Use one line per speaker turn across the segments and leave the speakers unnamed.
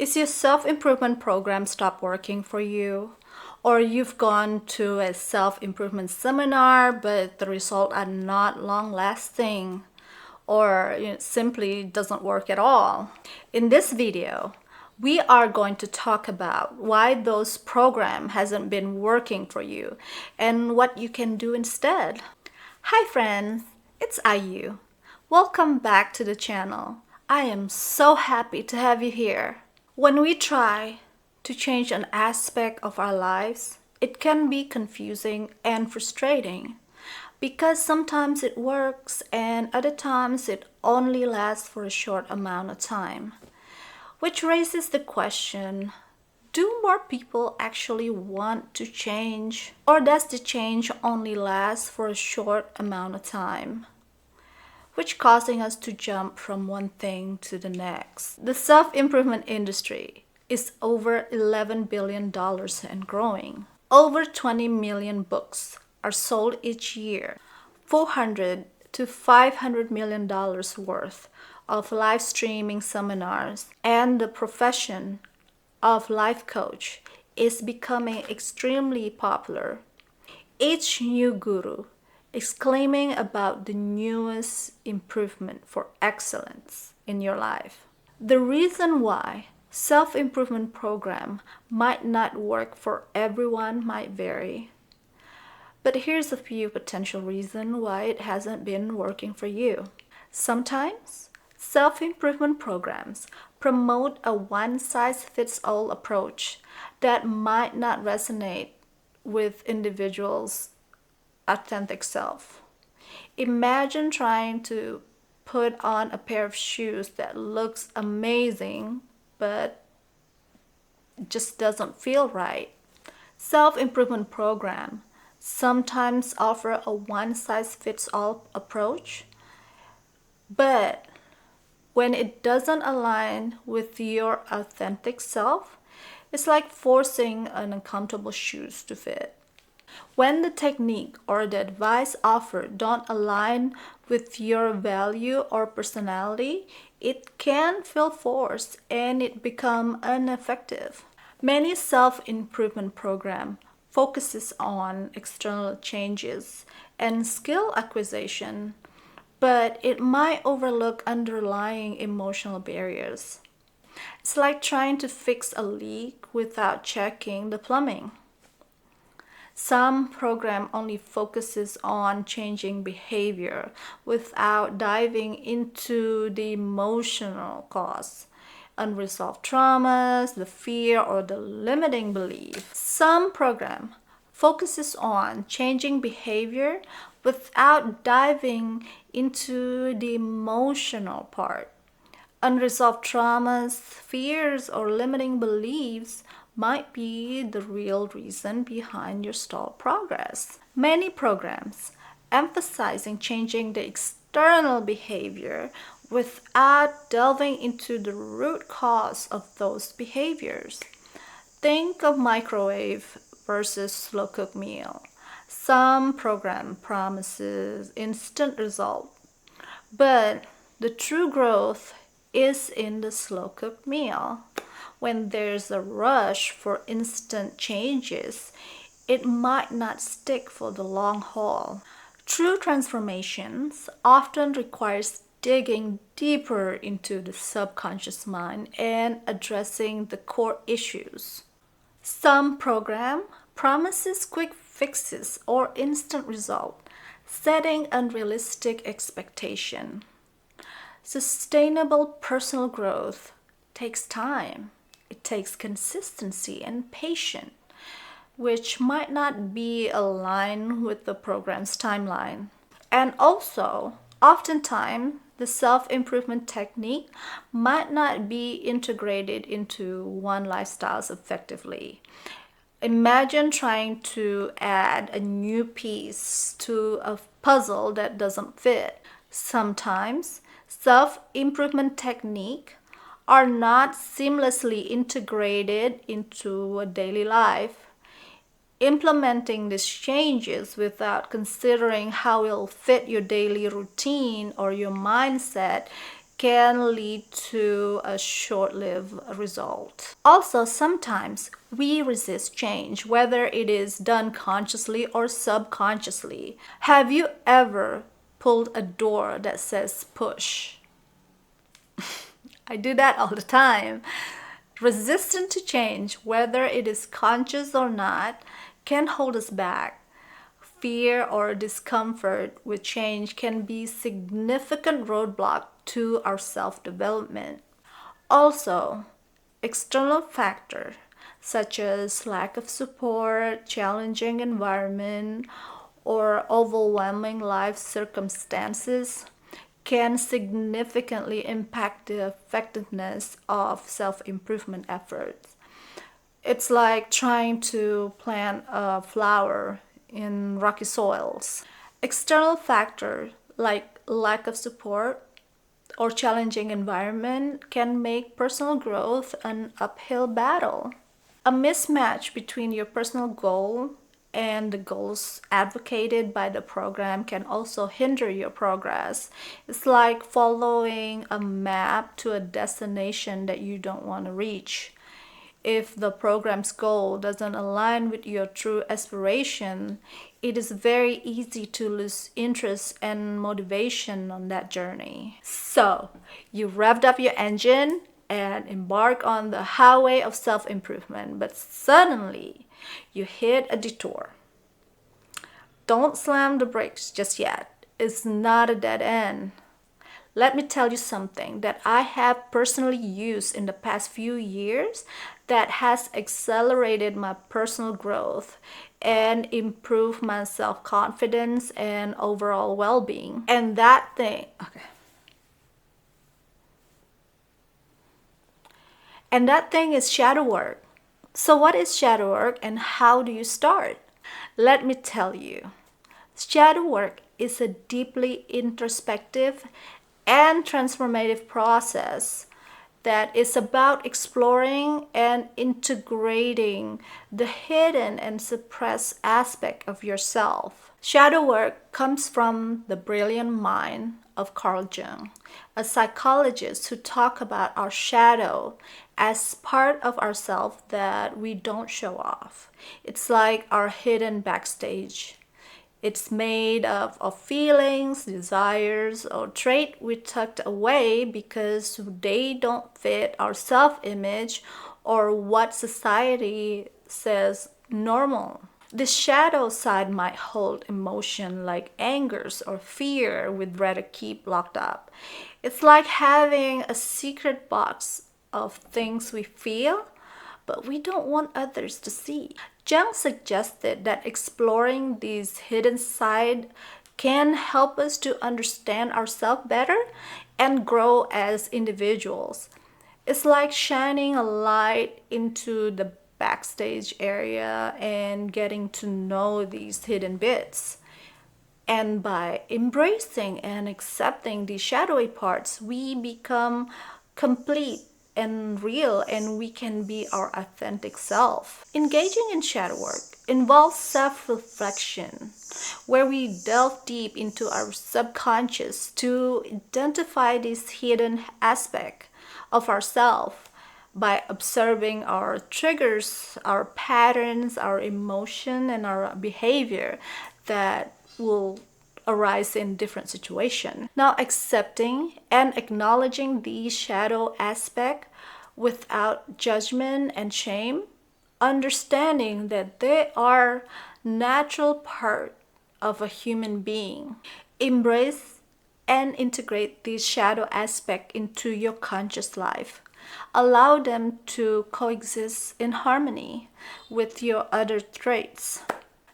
Is your self-improvement program stopped working for you? Or you've gone to a self-improvement seminar, but the results are not long-lasting, or simply doesn't work at all? In this video, we are going to talk about why those program hasn't been working for you and what you can do instead. Hi friends, it's IU. Welcome back to the channel. I am so happy to have you here. When we try to change an aspect of our lives, it can be confusing and frustrating because sometimes it works and other times it only lasts for a short amount of time. Which raises the question, do more people actually want to change, or does the change only last for a short amount of time? Which causing us to jump from one thing to the next. The self-improvement industry is over $11 billion and growing. Over 20 million books are sold each year. $400 to $500 million worth of live streaming seminars, and the profession of life coach is becoming extremely popular. Each new guru exclaiming about the newest improvement for excellence in your life. The reason why self-improvement program might not work for everyone might vary. But here's a few potential reasons why it hasn't been working for you. Sometimes self-improvement programs promote a one-size-fits-all approach that might not resonate with individuals' authentic self. Imagine trying to put on a pair of shoes that looks amazing but just doesn't feel right. Self-improvement program sometimes offer a one-size-fits-all approach, but when it doesn't align with your authentic self, it's like forcing an uncomfortable shoes to fit. When the technique or the advice offered don't align with your value or personality, it can feel forced and it become ineffective. Many self-improvement program focuses on external changes and skill acquisition, but it might overlook underlying emotional barriers. It's like trying to fix a leak without checking the plumbing. Some program only focuses on changing behavior without diving into the emotional cause, unresolved traumas, the fear, or the limiting belief. Some program focuses on changing behavior without diving into the emotional part. Unresolved traumas, fears, or limiting beliefs might be the real reason behind your stalled progress. Many programs emphasizing changing the external behavior without delving into the root cause of those behaviors. Think of microwave versus slow cooked meal. Some program promises instant result, but the true growth is in the slow cooked meal. When there's a rush for instant changes, it might not stick for the long haul. True transformations often requires digging deeper into the subconscious mind and addressing the core issues. Some program promises quick fixes or instant result, setting unrealistic expectation. Sustainable personal growth takes time. It takes consistency and patience, which might not be aligned with the program's timeline. And also, oftentimes, the self-improvement technique might not be integrated into one lifestyle effectively. Imagine trying to add a new piece to a puzzle that doesn't fit. Sometimes, self-improvement technique are not seamlessly integrated into a daily life. Implementing these changes without considering how it will fit your daily routine or your mindset can lead to a short-lived result. Also, sometimes we resist change, whether it is done consciously or subconsciously. Have you ever pulled a door that says push? I do that all the time. Resistance to change, whether it is conscious or not, can hold us back. Fear or discomfort with change can be significant roadblock to our self-development. Also, external factors such as lack of support, challenging environment, or overwhelming life circumstances can significantly impact the effectiveness of self-improvement efforts. It's like trying to plant a flower in rocky soils. External factors like lack of support or challenging environment can make personal growth an uphill battle. A mismatch between your personal goal and the goals advocated by the program can also hinder your progress. It's like following a map to a destination that you don't want to reach. If the program's goal doesn't align with your true aspiration, it is very easy to lose interest and motivation on that journey. So, you revved up your engine and embark on the highway of self-improvement, but suddenly you hit a detour. Don't slam the brakes just yet. It's not a dead end. Let me tell you something that I have personally used in the past few years that has accelerated my personal growth and improved my self-confidence and overall well-being. And that thing, okay. And that thing is shadow work. So what is shadow work and how do you start? Let me tell you. Shadow work is a deeply introspective and transformative process that is about exploring and integrating the hidden and suppressed aspect of yourself. Shadow work comes from the brilliant mind of Carl Jung, a psychologist who talks about our shadow as part of ourselves that we don't show off. It's like our hidden backstage. It's made of feelings, desires, or traits we tucked away because they don't fit our self-image or what society says normal. The shadow side might hold emotion like angers or fear we'd rather keep locked up. It's like having a secret box of things we feel but we don't want others to see. Jung suggested that exploring these hidden sides can help us to understand ourselves better and grow as individuals. It's like shining a light into the backstage area and getting to know these hidden bits. And by embracing and accepting the shadowy parts, we become complete and real and we can be our authentic self. Engaging in shadow work involves self-reflection, where we delve deep into our subconscious to identify this hidden aspect of ourselves by observing our triggers, our patterns, our emotion, and our behavior that will arise in different situations. Now, accepting and acknowledging these shadow aspects without judgment and shame, understanding that they are natural part of a human being. Embrace and integrate these shadow aspects into your conscious life. Allow them to coexist in harmony with your other traits.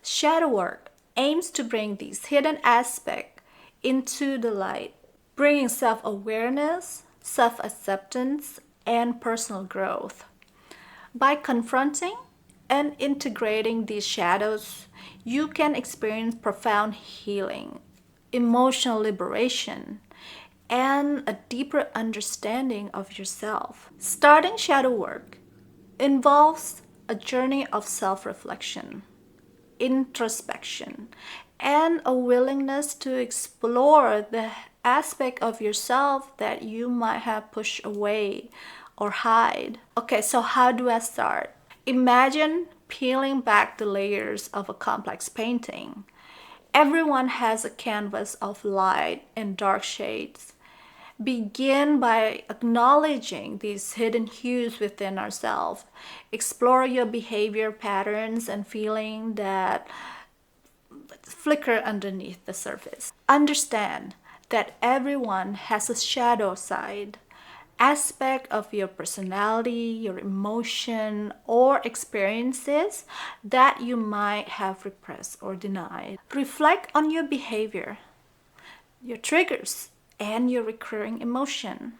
Shadow work aims to bring these hidden aspects into the light, bringing self-awareness, self-acceptance, and personal growth. By confronting and integrating these shadows, you can experience profound healing, emotional liberation, and a deeper understanding of yourself. Starting shadow work involves a journey of self-reflection, introspection, and a willingness to explore the aspect of yourself that you might have pushed away or hide. Okay, so how do I start? Imagine peeling back the layers of a complex painting. Everyone has a canvas of light and dark shades. Begin by acknowledging these hidden hues within ourselves. Explore your behavior patterns and feeling that flicker underneath the surface. Understand that everyone has a shadow side, aspect of your personality, your emotion, or experiences that you might have repressed or denied. Reflect on your behavior, your triggers, and your recurring emotion.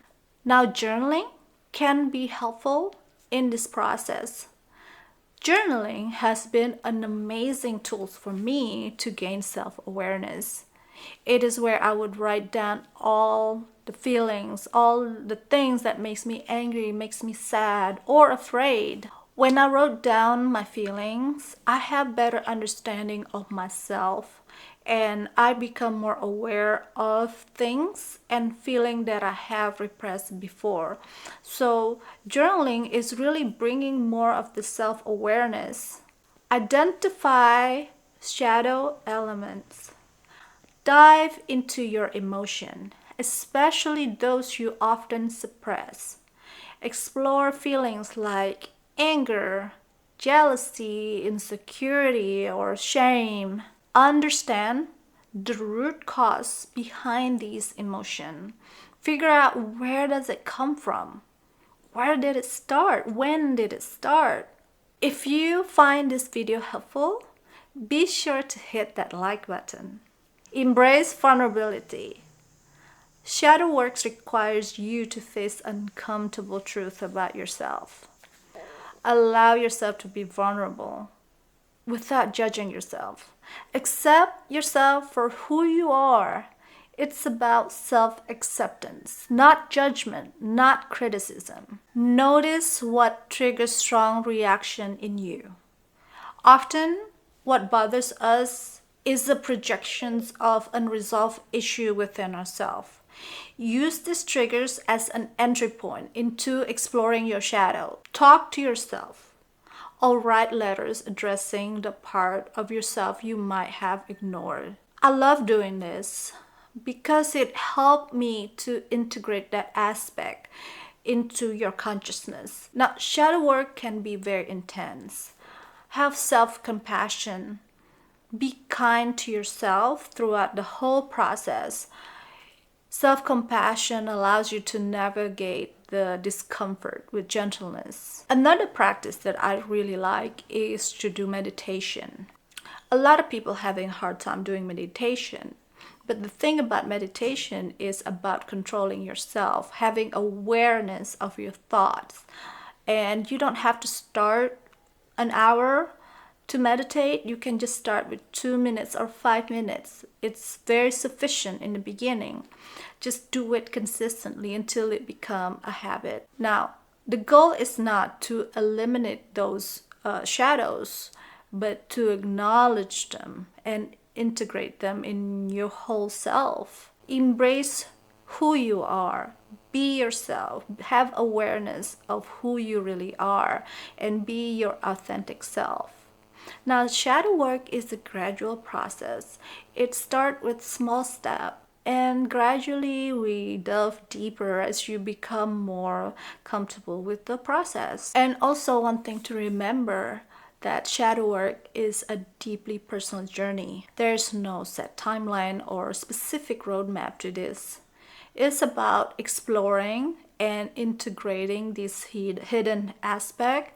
Now, journaling can be helpful in this process. Journaling has been an amazing tool for me to gain self-awareness. It is where I would write down all the feelings, all the things that makes me angry, makes me sad or afraid. When I wrote down my feelings, I have better understanding of myself and I become more aware of things and feeling that I have repressed before. So journaling is really bringing more of the self-awareness. Identify shadow elements. Dive into your emotion, especially those you often suppress. Explore feelings like anger, jealousy, insecurity, or shame. Understand the root cause behind these emotions. Figure out where does it come from? Where did it start? When did it start? If you find this video helpful, be sure to hit that like button. Embrace vulnerability. Shadow work requires you to face uncomfortable truth about yourself. Allow yourself to be vulnerable without judging yourself. Accept yourself for who you are. It's about self-acceptance, not judgment, not criticism. Notice what triggers strong reaction in you. Often, what bothers us is the projections of unresolved issue within ourselves. Use these triggers as an entry point into exploring your shadow. Talk to yourself or write letters addressing the part of yourself you might have ignored. I love doing this because it helped me to integrate that aspect into your consciousness. Now, shadow work can be very intense. Have self-compassion. Be kind to yourself throughout the whole process. Self-compassion allows you to navigate the discomfort with gentleness. Another practice that I really like is to do meditation. A lot of people having a hard time doing meditation. But the thing about meditation is about controlling yourself, having awareness of your thoughts. And you don't have to start an hour to meditate. You can just start with 2 minutes or 5 minutes. It's very sufficient in the beginning. Just do it consistently until it becomes a habit. Now, the goal is not to eliminate those shadows, but to acknowledge them and integrate them in your whole self. Embrace who you are. Be yourself. Have awareness of who you really are and be your authentic self. Now, shadow work is a gradual process. It starts with small steps and gradually we delve deeper as you become more comfortable with the process. And also one thing to remember, that shadow work is a deeply personal journey. There's no set timeline or specific roadmap to this. It's about exploring and integrating this hidden aspect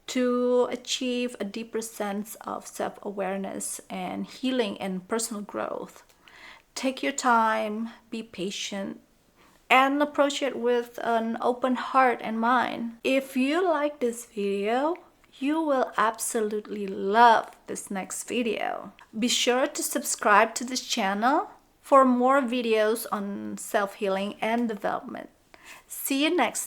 to achieve a deeper sense of self-awareness and healing and personal growth. Take your time, be patient, and approach it with an open heart and mind. If you like this video, you will absolutely love this next video. Be sure to subscribe to this channel for more videos on self-healing and development. See you next time.